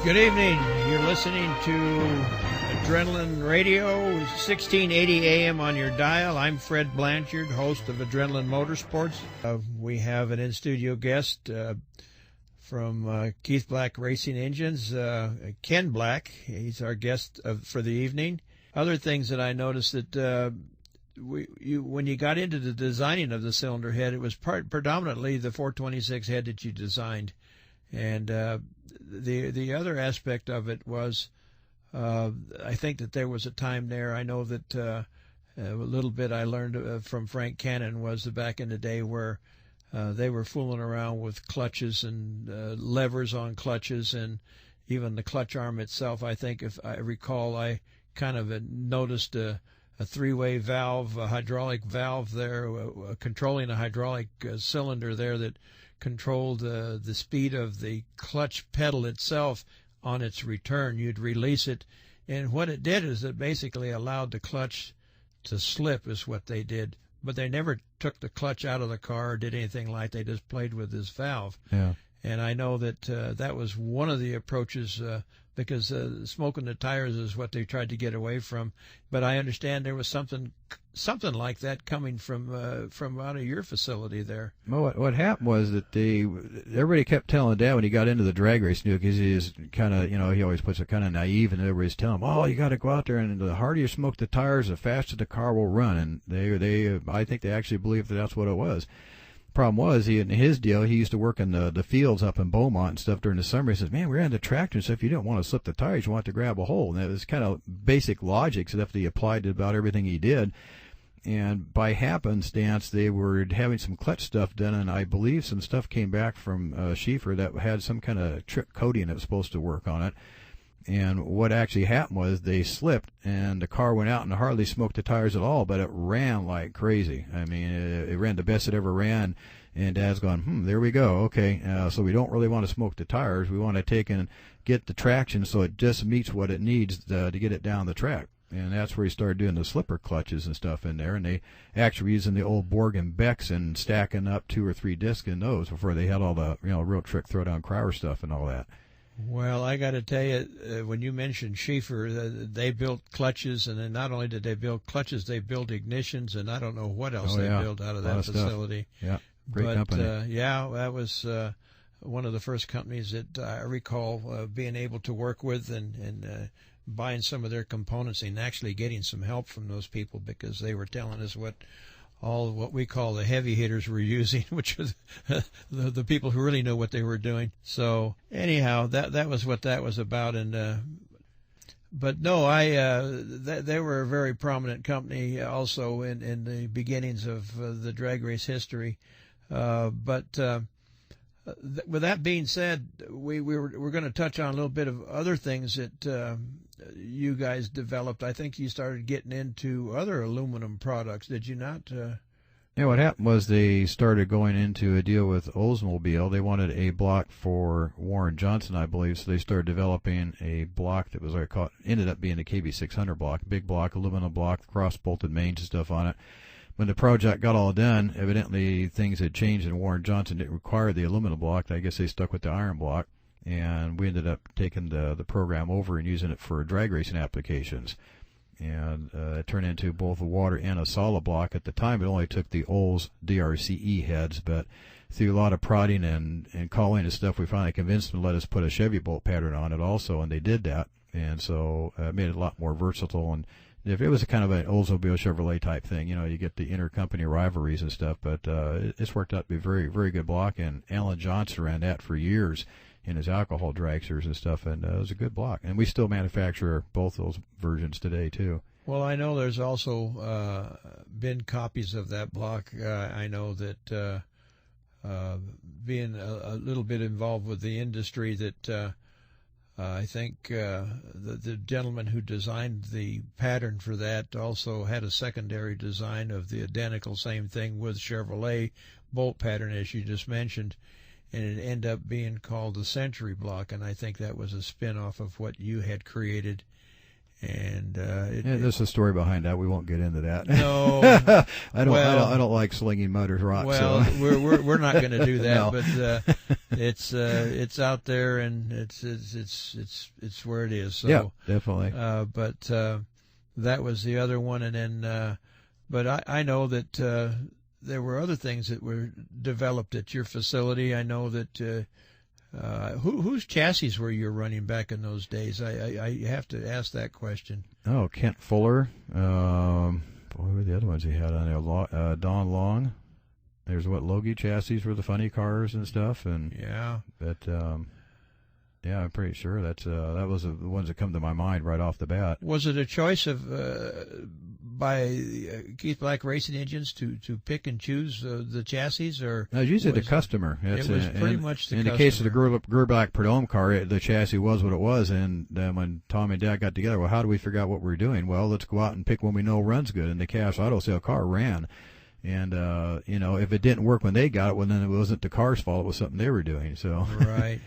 Good evening. You're listening to Adrenaline Radio, 1680 AM on your dial. I'm Fred Blanchard, host of Adrenaline Motorsports. We have an in-studio guest from Keith Black Racing Engines, Ken Black. He's our guest for the evening. Other things that I noticed that when you got into the designing of the cylinder head, it was predominantly the 426 head that you designed. And the other aspect of it was, I think that there was a time there. I know that a little bit I learned from Frank Cannon was back in the day where they were fooling around with clutches and levers on clutches, and even the clutch arm itself. I think, if I recall, I kind of noticed a three-way valve, a hydraulic valve there, controlling a hydraulic cylinder there that controlled the speed of the clutch pedal itself on its return. You'd release it, and what it did is it basically allowed the clutch to slip, is what they did. But they never took the clutch out of the car or did anything like that. They just played with this valve. Yeah. And I know that that was one of the approaches, because smoking the tires is what they tried to get away from. But I understand there was something like that coming from out of your facility there. Well, what happened was that everybody kept telling Dad when he got into the drag race, because he is kind of, he always puts it kind of naive, and everybody's telling him, oh, you got to go out there, and the harder you smoke the tires, the faster the car will run. And I think they actually believed that that's what it was. Problem was, in his deal, he used to work in the fields up in Beaumont and stuff during the summer. He says, man, we ran the tractor and stuff. You didn't want to slip the tires. You want to grab a hole. And that was kind of basic logic stuff that he applied to about everything he did. And by happenstance, they were having some clutch stuff done, and I believe some stuff came back from Schieffer that had some kind of trick coating that was supposed to work on it. And what actually happened was they slipped, and the car went out and hardly smoked the tires at all, but it ran like crazy. I mean, it ran the best it ever ran, and Dad's gone, there we go, okay, so we don't really want to smoke the tires. We want to take and get the traction so it just meets what it needs to get it down the track. And that's where he started doing the slipper clutches and stuff in there, and they actually were using the old Borg and Becks and stacking up 2 or 3 discs in those before they had all the real trick throwdown Crowder stuff and all that. Well, I got to tell you, when you mentioned Schieffer, they built clutches, and then not only did they build clutches, they built ignitions, and I don't know what else they built out of that facility. Yeah, great company. That was one of the first companies that I recall being able to work with and buying some of their components and actually getting some help from those people, because they were telling us what we call the heavy hitters were using, which was the people who really knew what they were doing. So anyhow, that was what that was about. And but no, they were a very prominent company also in the beginnings of the drag race history. But with that being said, we're going to touch on a little bit of other things that you guys developed. I think you started getting into other aluminum products, did you not? Yeah, what happened was they started going into a deal with Oldsmobile. They wanted a block for Warren Johnson, I believe, so they started developing a block that was ended up being a KB600 block, big block, aluminum block, cross-bolted mains and stuff on it. When the project got all done, evidently things had changed, and Warren Johnson didn't require the aluminum block. I guess they stuck with the iron block, and we ended up taking the program over and using it for drag racing applications. And it turned into both a water and a solid block. At the time, it only took the Olds DRCE heads, but through a lot of prodding and calling and stuff, we finally convinced them to let us put a Chevy bolt pattern on it also, and they did that. And so it made it a lot more versatile. And if it was a kind of an Oldsmobile Chevrolet type thing, you get the intercompany rivalries and stuff, but it's worked out to be a very, very good block, and Alan Johnson ran that for years in his alcohol dragsters and stuff, and it was a good block. And we still manufacture both those versions today, too. Well, I know there's also been copies of that block. I know that being a little bit involved with the industry, that I think the gentleman who designed the pattern for that also had a secondary design of the identical same thing with Chevrolet bolt pattern, as you just mentioned, and it ended up being called the Century block, and I think that was a spin-off of what you had created. And there's a story behind that. We won't get into that. No, I don't like slinging mud or rocks. Well, so. we're not going to do that. No. But it's out there, and it's where it is. So, yeah, definitely. But that was the other one, and then but I know that there were other things that were developed at your facility. I know that. Whose chassis were you running back in those days? I have to ask that question. Oh, Kent Fuller. What were the other ones he had on there? Don Long. There's Logie chassis were the funny cars and stuff, and yeah. But yeah, I'm pretty sure that was the ones that come to my mind right off the bat. Was it a choice of by Keith Black Racing Engines to pick and choose the chassis, or no, usually the customer? It was pretty much the customer. In the case of the Gerbach Prudhomme car, the chassis was what it was, and when Tom and Dad got together, well, how do we figure out what we're doing? Well, let's go out and pick one we know runs good, and the Cash Auto Sale car ran. And if it didn't work when they got it, well, then it wasn't the car's fault; it was something they were doing. So right.